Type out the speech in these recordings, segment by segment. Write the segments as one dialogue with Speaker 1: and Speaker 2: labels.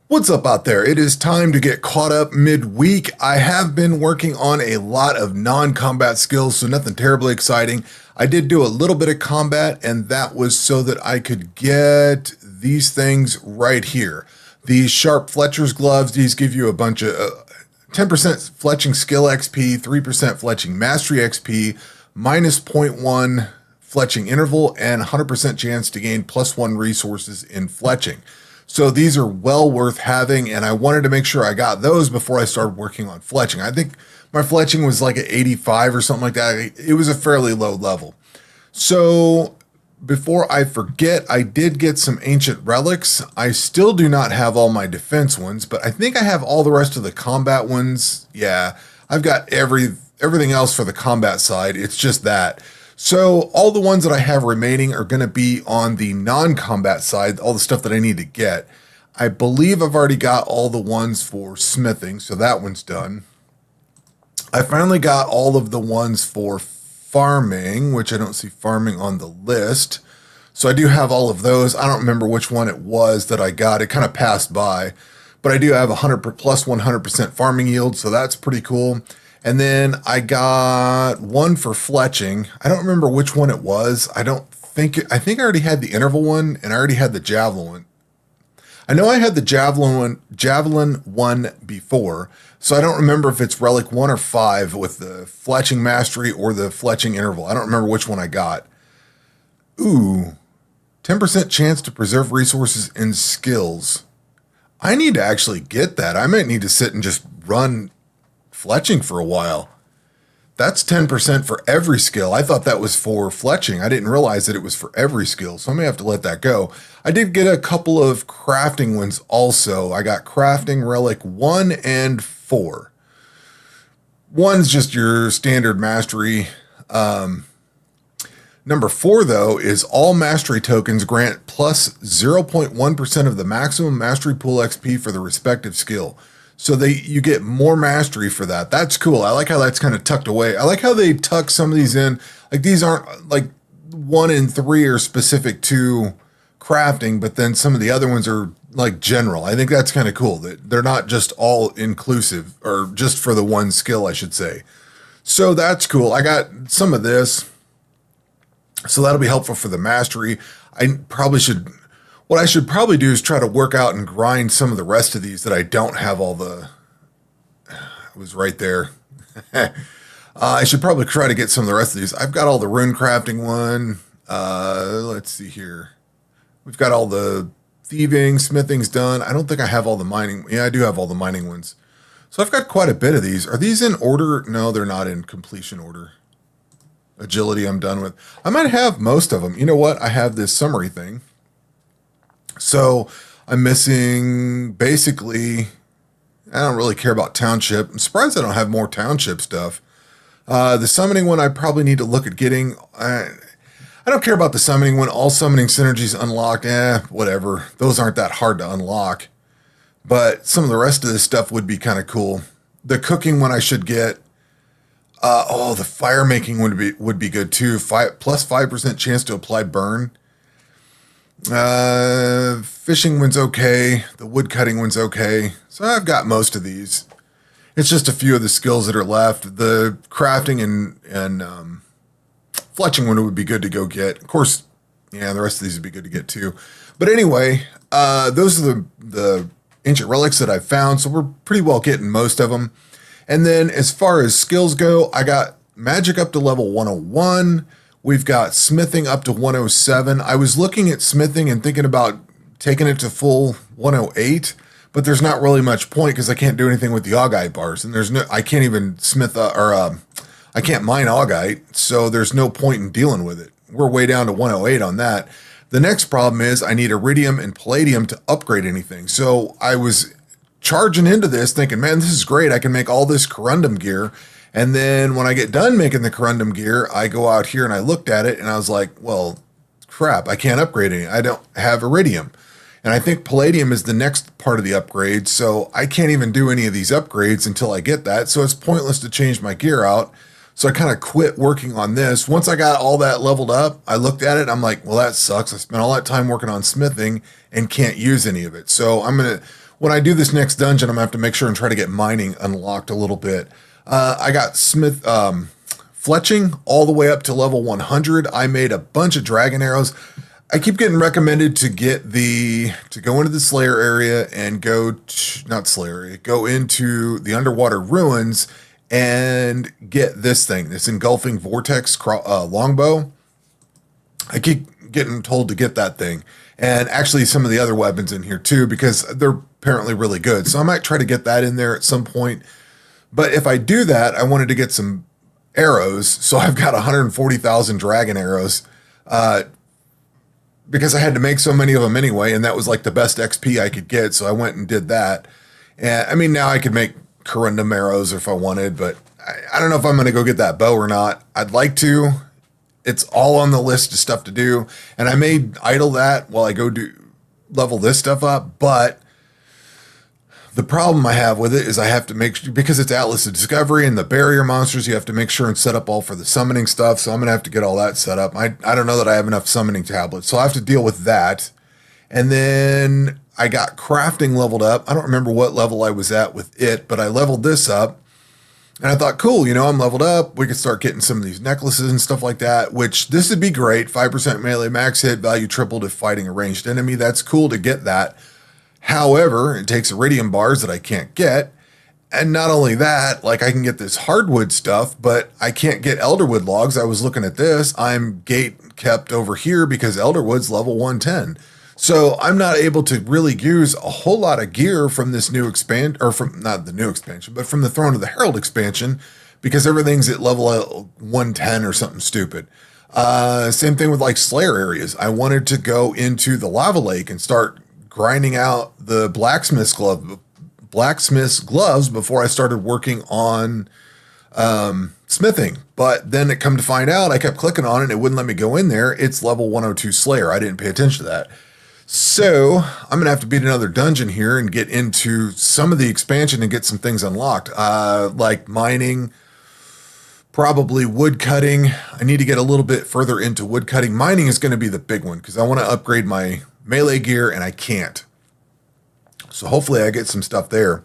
Speaker 1: What's up out there? It is time to get caught up midweek. I have been working on a lot of non-combat skills, so nothing terribly exciting. I did do a little bit of combat, and that was so that I could get these things right here. These sharp Fletcher's gloves, these give you a bunch of 10% fletching skill XP, 3% fletching mastery XP, minus zero point 0.1 fletching interval, and 100% chance to gain +1 resources in fletching. So these are well worth having, and I wanted to make sure I got those before I started working on fletching. I think my fletching was like at 85 or something like that. It was a fairly low level. So before I forget, I did get some ancient relics. I still do not have all my defense ones, but I think I have all the rest of the combat ones. Yeah, I've got everything else for the combat side. It's just that. So all the ones that I have remaining are going to be on the non-combat side, all the stuff that I need to get. I believe I've already got all the ones for smithing, so that one's done. I finally got all of the ones for farming, which I don't see farming on the list. So I do have all of those. I don't remember which one it was that I got. It kind of passed by, but I do have 100% farming yield, so that's pretty cool. And then I got one for fletching. I don't remember which one it was. I think I already had the interval one, and I already had the javelin one. I know I had the javelin one before, so I don't remember if it's relic 1 or 5 with the fletching mastery or the fletching interval. I don't remember which one I got. Ooh, 10% chance to preserve resources and skills. I need to actually get that. I might need to sit and just run fletching for a while. That's 10% for every skill. I thought that was for fletching. I didn't realize that it was for every skill, so I may have to let that go. I did get a couple of crafting ones also. I got crafting relic 1 and 4. One's just your standard mastery. Number 4, though, is all mastery tokens grant plus 0.1% of the maximum mastery pool XP for the respective skill. So you get more mastery for that. That's cool. I like how that's kind of tucked away. I like how they tuck some of these in. Like these aren't like 1 and 3 are specific to crafting, but then some of the other ones are like general. I think that's kind of cool that they're not just all inclusive or just for the one skill, I should say. So that's cool. I got some of this. So that'll be helpful for the mastery. What I should probably do is try to work out and grind some of the rest of these that I don't have all the... It was right there. I should probably try to get some of the rest of these. I've got all the rune crafting one. Let's see here. We've got all the thieving, smithing's done. I don't think I have all the mining. Yeah, I do have all the mining ones. So I've got quite a bit of these. Are these in order? No, they're not in completion order. Agility I'm done with. I might have most of them. You know what? I have this summary thing. So I'm missing basically, I don't really care about township. I'm surprised I don't have more township stuff. The summoning one I probably need to look at getting. I don't care about the summoning one. All summoning synergies unlocked. Whatever. Those aren't that hard to unlock. But some of the rest of this stuff would be kind of cool. The cooking one I should get. The fire making would be good too. Plus 5% chance to apply burn. Fishing one's okay. The wood cutting one's okay. So I've got most of these. It's just a few of the skills that are left. The crafting and fletching one would be good to go get. Of course, yeah, the rest of these would be good to get too. But anyway, those are the ancient relics that I've found. So we're pretty well getting most of them. And then as far as skills go, I got magic up to level 101. We've got smithing up to 107. I was looking at smithing and thinking about taking it to full 108, but there's not really much point because I can't do anything with the augite bars, and I can't even smith I can't mine augite, so there's no point in dealing with it. We're way down to 108 on that. The next problem is I need iridium and palladium to upgrade anything. So I was charging into this thinking, man, this is great. I can make all this corundum gear. And then when I get done making the corundum gear, I go out here and I looked at it and I was like, well, crap, I can't upgrade any. I don't have iridium. And I think palladium is the next part of the upgrade. So I can't even do any of these upgrades until I get that. So it's pointless to change my gear out. So I kind of quit working on this. Once I got all that leveled up, I looked at it. I'm like, well, that sucks. I spent all that time working on smithing and can't use any of it. So when I do this next dungeon, I'm gonna have to make sure and try to get mining unlocked a little bit. I got fletching all the way up to level 100. I made a bunch of dragon arrows. I keep getting recommended to go into the Slayer area and go into the underwater ruins and get this thing, this engulfing vortex longbow. I keep getting told to get that thing. And actually some of the other weapons in here too, because they're apparently really good. So I might try to get that in there at some point. But if I do that, I wanted to get some arrows. So I've got 140,000 dragon arrows, because I had to make so many of them anyway, and that was like the best XP I could get, so I went and did that. And I mean, now I could make corundum arrows if I wanted, but I don't know if I'm going to go get that bow or not. I'd like to. It's all on the list of stuff to do, and I may idle that while I go level this stuff up, but the problem I have with it is I have to make sure, because it's Atlas of Discovery and the barrier monsters, you have to make sure and set up all for the summoning stuff. So I'm going to have to get all that set up. I don't know that I have enough summoning tablets, so I have to deal with that. And then I got crafting leveled up. I don't remember what level I was at with it, but I leveled this up. And I thought, cool, I'm leveled up. We could start getting some of these necklaces and stuff like that, which this would be great. 5% melee max hit, value tripled if fighting a ranged enemy. That's cool to get that. However, it takes iridium bars that I can't get. And not only that, like I can get this hardwood stuff, but I can't get elderwood logs. I was looking at this. I'm gate kept over here because elderwood's level 110. So I'm not able to really use a whole lot of gear from this new from not the new expansion, but from the Throne of the Herald expansion, because everything's at level 110 or something stupid. Same thing with like Slayer areas. I wanted to go into the lava lake and start grinding out the blacksmith's gloves before I started working on smithing. But then it come to find out, I kept clicking on it and it wouldn't let me go in there. It's level 102 Slayer. I didn't pay attention to that. So I'm going to have to beat another dungeon here and get into some of the expansion and get some things unlocked, like mining, probably wood cutting. I need to get a little bit further into wood cutting. Mining is going to be the big one because I want to upgrade my melee gear and I can't. So hopefully I get some stuff there.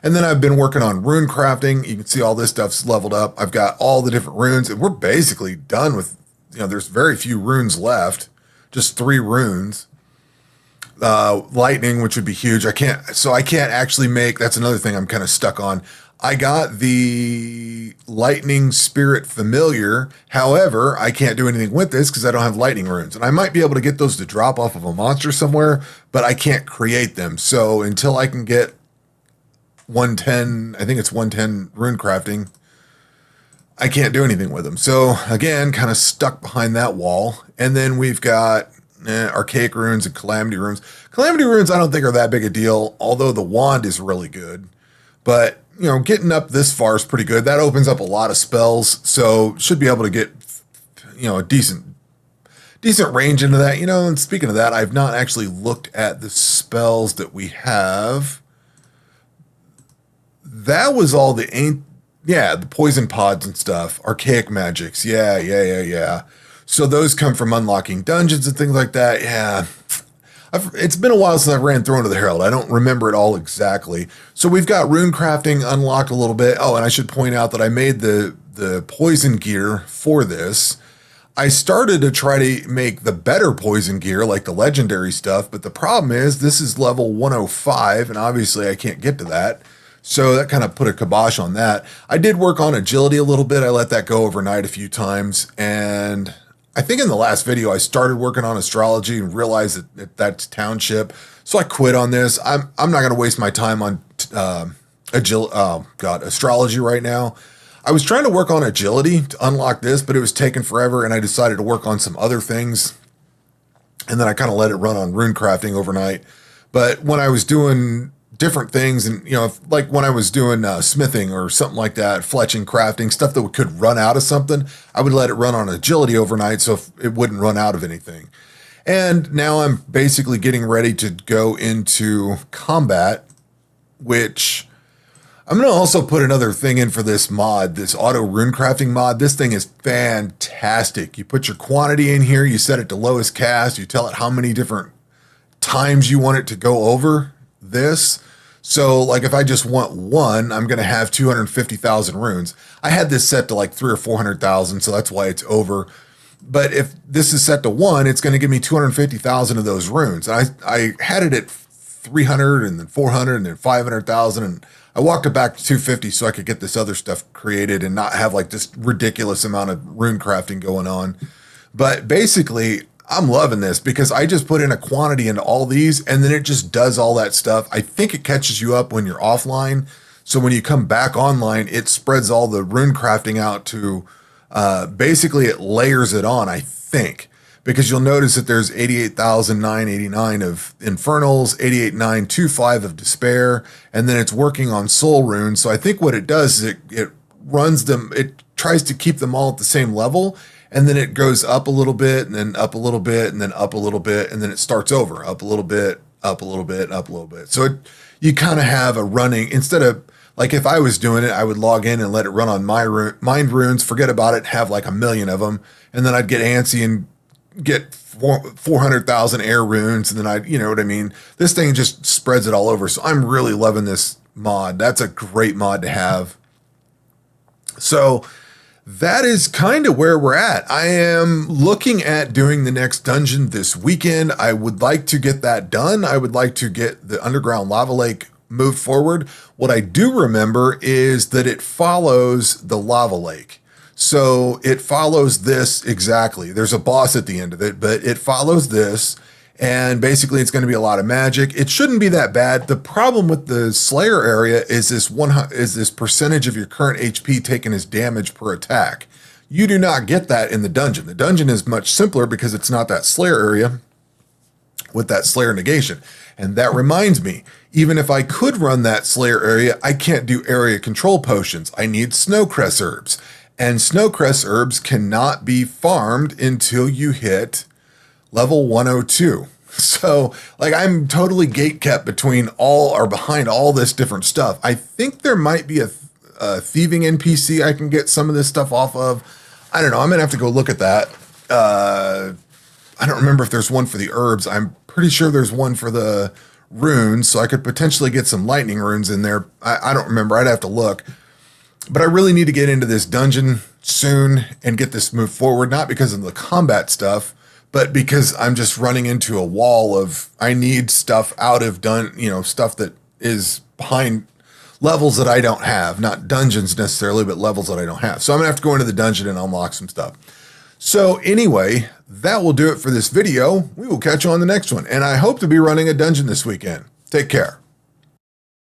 Speaker 1: And then I've been working on rune crafting. You can see all this stuff's leveled up. I've got all the different runes and we're basically done with, there's very few runes left, just 3 runes. Lightning, which would be huge. I can't actually make, that's another thing I'm kind of stuck on. I got the lightning spirit familiar. However, I can't do anything with this because I don't have lightning runes, and I might be able to get those to drop off of a monster somewhere, but I can't create them. So until I can get 110, I think it's 110 rune crafting, I can't do anything with them. So again, kind of stuck behind that wall. And then we've got archaic runes and calamity runes. Calamity runes I don't think are that big a deal, although the wand is really good. But, getting up this far is pretty good. That opens up a lot of spells, so should be able to get, a decent range into that. And speaking of that, I've not actually looked at the spells that we have. That was all the poison pods and stuff, archaic magics. Yeah. So those come from unlocking dungeons and things like that. Yeah. It's been a while since I've ran Throne of the Herald. I don't remember it all exactly. So we've got rune crafting unlocked a little bit. Oh, and I should point out that I made the poison gear for this. I started to try to make the better poison gear, like the legendary stuff, but the problem is this is level 105, and obviously I can't get to that. So that kind of put a kibosh on that. I did work on agility a little bit. I let that go overnight a few times, and I think in the last video, I started working on astrology and realized that that's township. So I quit on this. I'm not going to waste my time on astrology right now. I was trying to work on agility to unlock this, but it was taking forever, and I decided to work on some other things. And then I kind of let it run on rune crafting overnight. But when I was doing different things, and like when I was doing smithing or something like that, fletching, crafting, stuff that could run out of something, I would let it run on agility overnight so it wouldn't run out of anything. And now I'm basically getting ready to go into combat, which I'm going to also put another thing in for this mod, this auto rune crafting mod. This thing is fantastic. You put your quantity in here, you set it to lowest cast, you tell it how many different times you want it to go over this. So like if I just want one, I'm going to have 250,000 runes. I had this set to like 300 or 400,000, so that's why it's over. But if this is set to one, it's going to give me 250,000 of those runes. And I had it at 300 and then 400 and then 500,000. And I walked it back to 250 so I could get this other stuff created and not have like this ridiculous amount of rune crafting going on. But basically, I'm loving this because I just put in a quantity into all these and then it just does all that stuff. I think it catches you up when you're offline. So when you come back online, it spreads all the rune crafting out to basically it layers it on, I think, because you'll notice that there's 88,989 of infernals, 88,925 of despair, and then it's working on soul runes. So I think what it does is it runs them, it tries to keep them all at the same level, and then it goes up a little bit, and then up a little bit, and then up a little bit, and then it starts over, up a little bit, up a little bit, up a little bit. So you kind of have a running, instead of, like if I was doing it, I would log in and let it run on my mind runes, forget about it, have like 1 million of them, and then I'd get antsy and get 400,000 air runes, and then you know what I mean? This thing just spreads it all over. So I'm really loving this mod. That's a great mod to have. So that is kind of where we're at. I am looking at doing the next dungeon this weekend. I would like to get that done. I would like to get the underground lava lake moved forward. What I do remember is that it follows the lava lake. So it follows this exactly. There's a boss at the end of it, but it follows this. And basically it's going to be a lot of magic. It shouldn't be that bad. The problem with the Slayer area is this percentage of your current HP taken as damage per attack. You do not get that in the dungeon. The dungeon is much simpler because it's not that Slayer area with that Slayer negation. And that reminds me, even if I could run that Slayer area, I can't do area control potions. I need snowcress herbs. And snowcress herbs cannot be farmed until you hit level 102. So like I'm totally gatekept between all or behind all this different stuff. I think there might be a thieving NPC I can get some of this stuff off of. I don't know. I'm going to have to go look at that. I don't remember if there's one for the herbs. I'm pretty sure there's one for the runes. So I could potentially get some lightning runes in there. I don't remember. I'd have to look. But I really need to get into this dungeon soon and get this moved forward, not because of the combat stuff, but because I'm just running into a wall of, I need stuff out of stuff that is behind levels that I don't have, not dungeons necessarily, but levels that I don't have. So I'm gonna have to go into the dungeon and unlock some stuff. So anyway, that will do it for this video. We will catch you on the next one. And I hope to be running a dungeon this weekend. Take care.